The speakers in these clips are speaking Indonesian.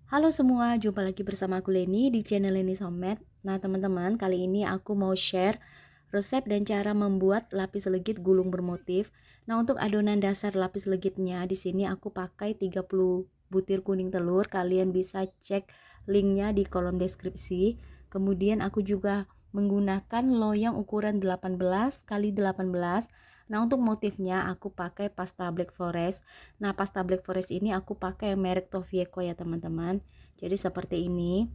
Halo semua, jumpa lagi bersama aku Leni di channel Leni Somet. Nah teman-teman, kali ini aku mau share resep dan cara membuat lapis legit gulung bermotif. Nah untuk adonan dasar lapis legitnya di sini aku pakai 30 butir kuning telur. Kalian bisa cek linknya di kolom deskripsi. Kemudian aku juga menggunakan loyang ukuran 18 kali 18. Nah untuk motifnya aku pakai pasta Black Forest. Nah pasta Black Forest ini aku pakai merek Tovieco ya teman-teman. Jadi seperti ini.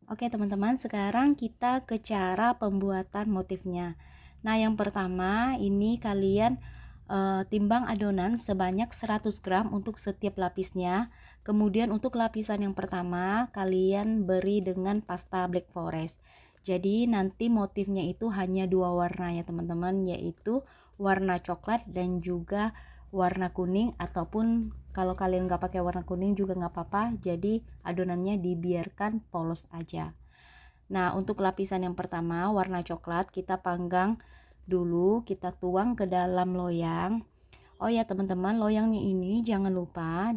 Oke teman-teman, sekarang kita ke cara pembuatan motifnya. Nah yang pertama ini kalian timbang adonan sebanyak 100 gram untuk setiap lapisnya. Kemudian untuk lapisan yang pertama kalian beri dengan pasta Black Forest. Jadi nanti motifnya itu hanya dua warna ya teman-teman, yaitu warna coklat dan juga warna kuning, ataupun kalau kalian nggak pakai warna kuning juga nggak apa-apa, jadi adonannya dibiarkan polos aja. Nah untuk lapisan yang pertama warna coklat kita panggang dulu, kita tuang ke dalam loyang. Oh ya teman-teman, loyangnya ini jangan lupa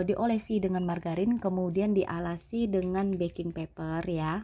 diolesi dengan margarin, kemudian dialasi dengan baking paper ya.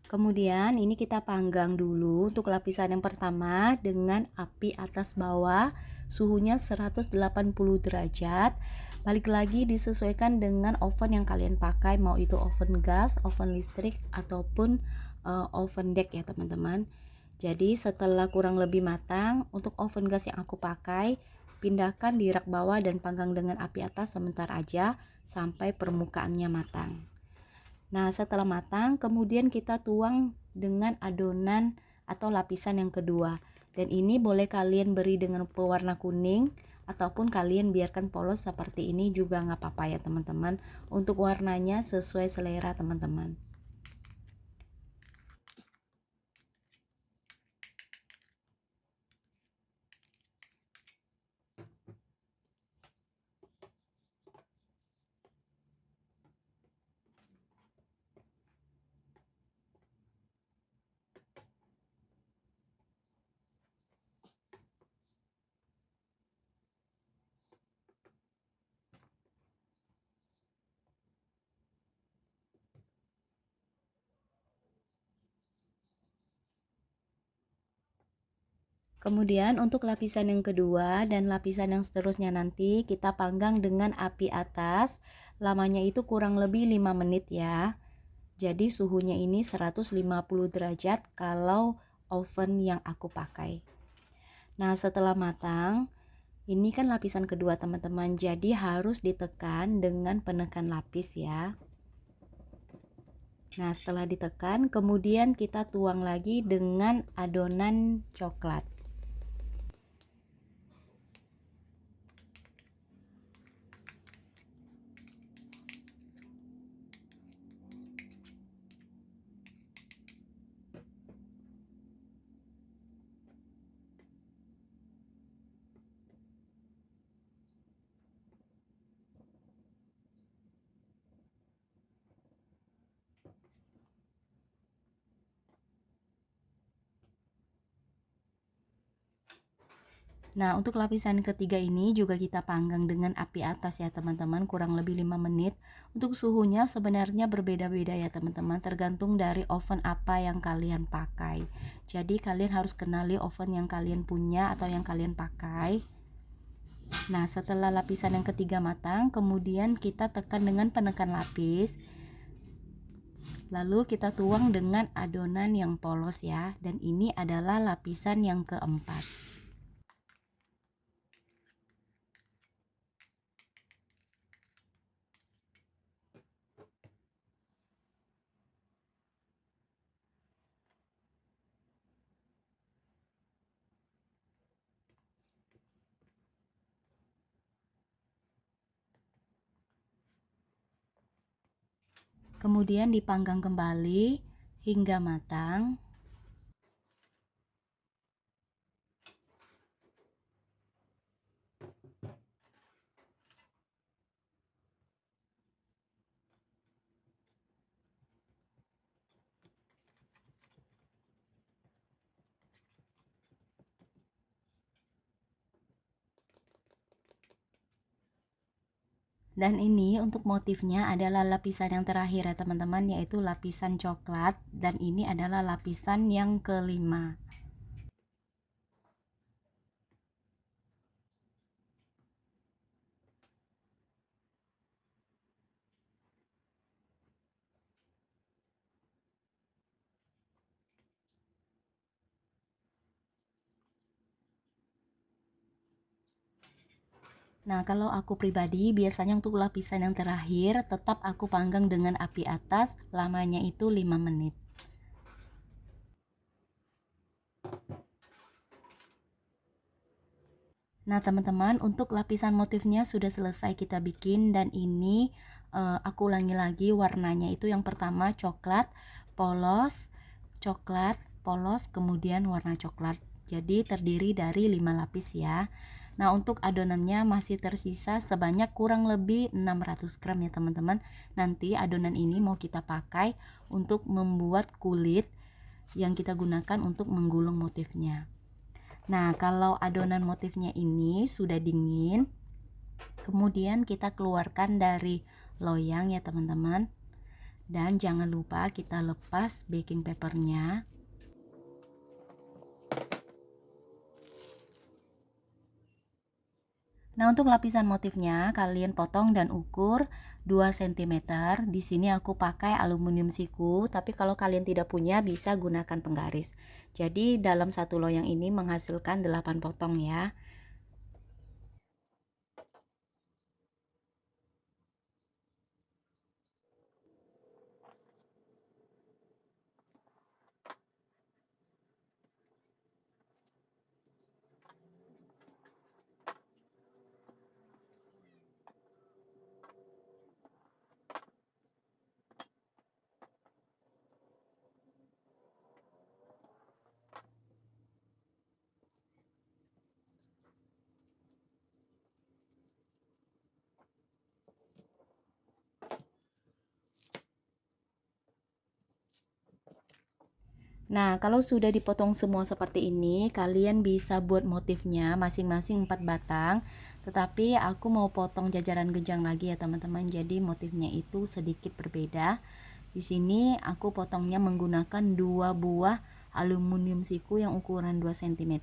Kemudian ini kita panggang dulu untuk lapisan yang pertama dengan api atas bawah, suhunya 180 derajat. Balik lagi disesuaikan dengan oven yang kalian pakai, mau itu oven gas, oven listrik ataupun oven deck ya teman-teman. Jadi setelah kurang lebih matang, untuk oven gas yang aku pakai, pindahkan di rak bawah dan panggang dengan api atas sebentar aja sampai permukaannya matang. Nah, setelah matang, kemudian kita tuang dengan adonan atau lapisan yang kedua. Dan ini boleh kalian beri dengan pewarna kuning ataupun kalian biarkan polos seperti ini juga nggak apa-apa ya teman-teman. Untuk warnanya sesuai selera teman-teman. Kemudian untuk lapisan yang kedua dan lapisan yang seterusnya nanti kita panggang dengan api atas. Lamanya itu kurang lebih 5 menit ya. Jadi suhunya ini 150 derajat kalau oven yang aku pakai. Nah setelah matang, ini kan lapisan kedua teman-teman, jadi harus ditekan dengan penekan lapis ya. Nah setelah ditekan, kemudian kita tuang lagi dengan adonan coklat. Nah untuk lapisan ketiga ini juga kita panggang dengan api atas ya teman-teman, kurang lebih 5 menit. Untuk suhunya sebenarnya berbeda-beda ya teman-teman, tergantung dari oven apa yang kalian pakai. Jadi kalian harus kenali oven yang kalian punya atau yang kalian pakai. Nah setelah lapisan yang ketiga matang, kemudian kita tekan dengan penekan lapis. Lalu kita tuang dengan adonan yang polos ya, dan ini adalah lapisan yang keempat. Kemudian dipanggang kembali hingga matang. Dan ini untuk motifnya adalah lapisan yang terakhir ya teman-teman, yaitu lapisan coklat, dan ini adalah lapisan yang kelima. Nah, kalau aku pribadi biasanya untuk lapisan yang terakhir tetap aku panggang dengan api atas, lamanya itu 5 menit. Nah, teman-teman, untuk lapisan motifnya sudah selesai kita bikin, dan ini aku ulangi lagi, warnanya itu yang pertama coklat polos, kemudian warna coklat. Jadi terdiri dari 5 lapis ya. Nah, untuk adonannya masih tersisa sebanyak kurang lebih 600 gram ya teman-teman. Nanti adonan ini mau kita pakai untuk membuat kulit yang kita gunakan untuk menggulung motifnya. Nah, kalau adonan motifnya ini sudah dingin, kemudian kita keluarkan dari loyang ya teman-teman. Dan jangan lupa kita lepas baking papernya. Nah, untuk lapisan motifnya kalian potong dan ukur 2 cm. Di sini aku pakai aluminium siku, tapi kalau kalian tidak punya bisa gunakan penggaris. Jadi dalam satu loyang ini menghasilkan 8 potong ya. Nah, kalau sudah dipotong semua seperti ini, kalian bisa buat motifnya masing-masing 4 batang. Tetapi aku mau potong jajaran genjang lagi ya teman-teman. Jadi motifnya itu sedikit berbeda. Di sini aku potongnya menggunakan 2 buah aluminium siku yang ukuran 2 cm.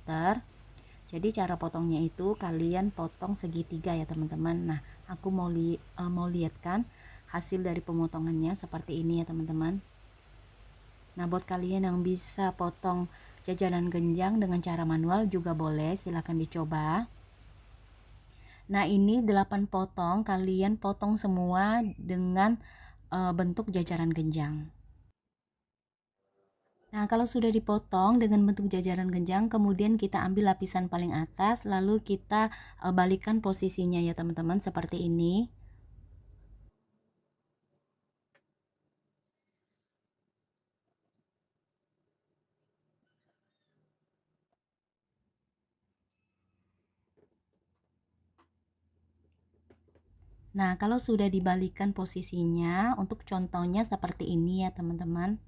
Jadi cara potongnya itu kalian potong segitiga ya teman-teman. Nah, aku mau lihatkan hasil dari pemotongannya seperti ini ya teman-teman. Nah, buat kalian yang bisa potong jajanan genjang dengan cara manual juga boleh, silahkan dicoba. Nah, ini 8 potong, kalian potong semua dengan bentuk jajaran genjang. Nah, kalau sudah dipotong dengan bentuk jajaran genjang, kemudian kita ambil lapisan paling atas, lalu kita balikan posisinya ya teman-teman, seperti ini. Nah, kalau sudah dibalikan posisinya, untuk contohnya seperti ini ya teman-teman.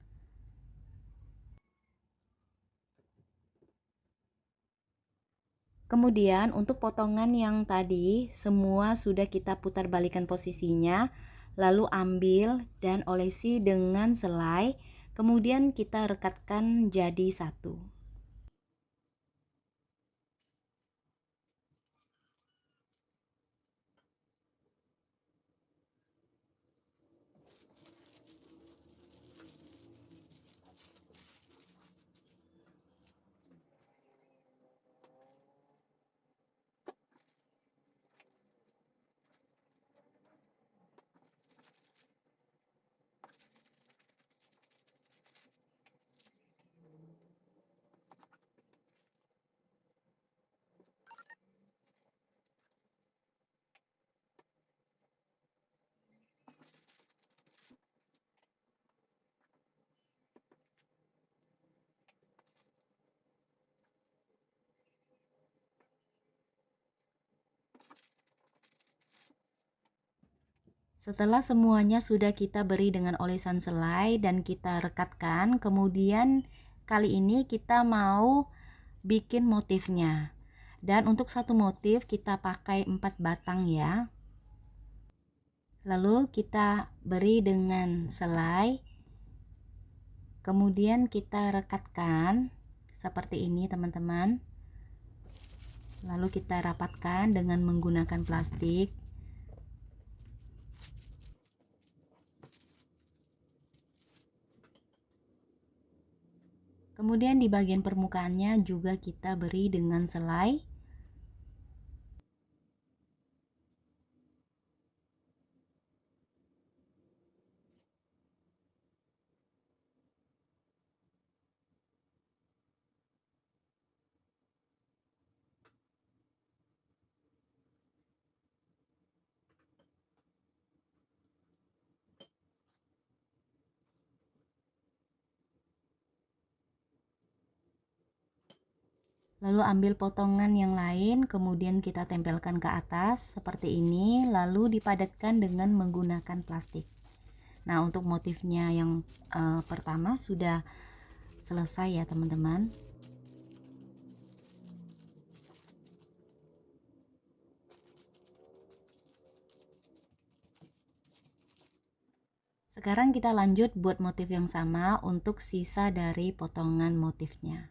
Kemudian untuk potongan yang tadi semua sudah kita putar balikan posisinya, lalu ambil dan olesi dengan selai, kemudian kita rekatkan jadi satu. Setelah semuanya sudah kita beri dengan olesan selai dan kita rekatkan, kemudian kali ini kita mau bikin motifnya. Dan untuk satu motif kita pakai 4 batang ya. Lalu kita beri dengan selai, kemudian kita rekatkan seperti ini teman-teman. Lalu kita rapatkan dengan menggunakan plastik. Kemudian di bagian permukaannya juga kita beri dengan selai. Lalu ambil potongan yang lain, kemudian kita tempelkan ke atas seperti ini, lalu dipadatkan dengan menggunakan plastik. Nah, untuk motifnya yang pertama sudah selesai ya teman-teman. Sekarang kita lanjut buat motif yang sama untuk sisa dari potongan motifnya.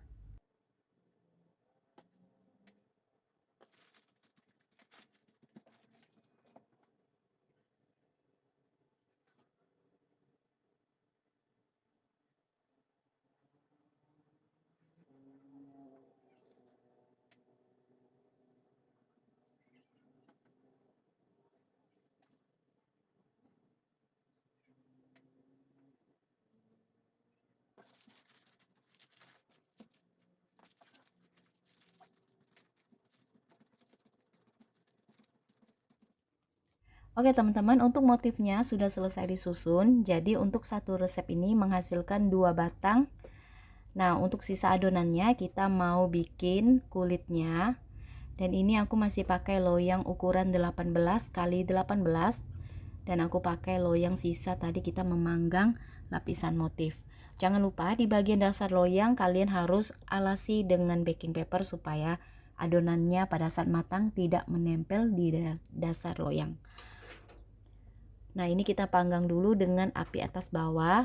Oke teman-teman, untuk motifnya sudah selesai disusun. Jadi untuk satu resep ini menghasilkan 2 batang. Nah, untuk sisa adonannya kita mau bikin kulitnya. Dan ini aku masih pakai loyang ukuran 18 kali 18. Dan aku pakai loyang sisa tadi kita memanggang lapisan motif. Jangan lupa di bagian dasar loyang kalian harus alasi dengan baking paper supaya adonannya pada saat matang tidak menempel di dasar loyang. Nah, ini kita panggang dulu dengan api atas bawah.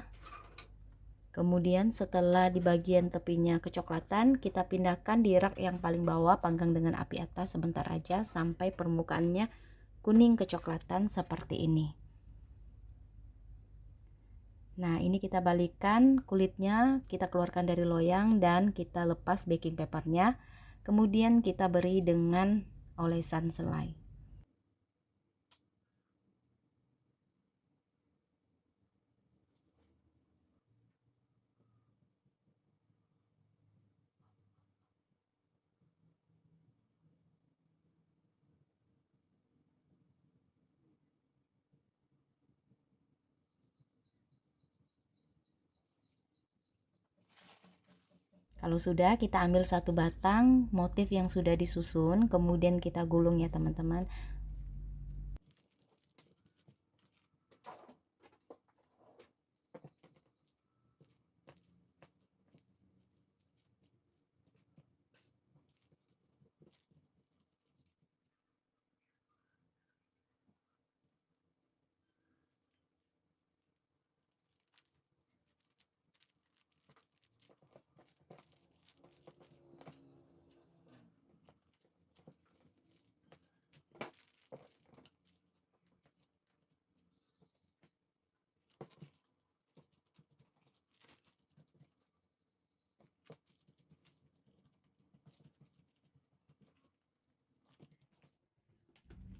Kemudian setelah di bagian tepinya kecoklatan, kita pindahkan di rak yang paling bawah, panggang dengan api atas sebentar aja sampai permukaannya kuning kecoklatan seperti ini. Nah, ini kita balikkan kulitnya, kita keluarkan dari loyang dan kita lepas baking papernya. Kemudian kita beri dengan olesan selai. Kalau sudah, kita ambil satu batang motif yang sudah disusun, kemudian kita gulung ya teman-teman.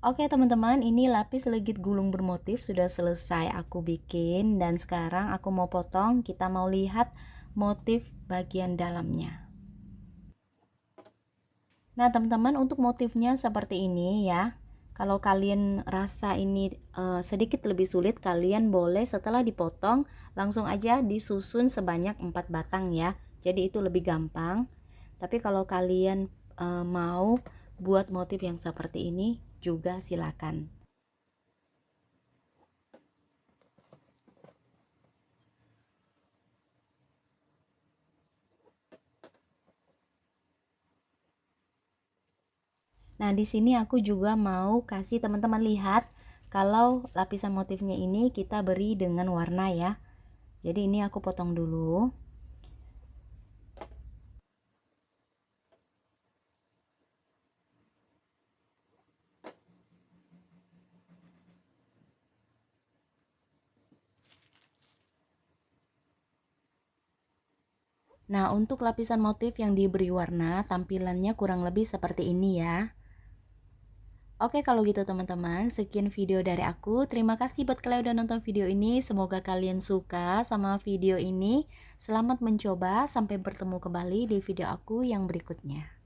Oke teman-teman, ini lapis legit gulung bermotif sudah selesai aku bikin, dan sekarang aku mau potong. Kita mau lihat motif bagian dalamnya. Nah teman-teman, untuk motifnya seperti ini ya. Kalau kalian rasa ini sedikit lebih sulit, kalian boleh setelah dipotong langsung aja disusun sebanyak 4 batang ya. Jadi itu lebih gampang. Tapi kalau kalian mau buat motif yang seperti ini juga silakan. Nah, di sini aku juga mau kasih teman-teman lihat kalau lapisan motifnya ini kita beri dengan warna ya. Jadi ini aku potong dulu. Nah, untuk lapisan motif yang diberi warna, tampilannya kurang lebih seperti ini ya. Oke, kalau gitu teman-teman, sekian video dari aku. Terima kasih buat kalian udah nonton video ini. Semoga kalian suka sama video ini. Selamat mencoba, sampai bertemu kembali di video aku yang berikutnya.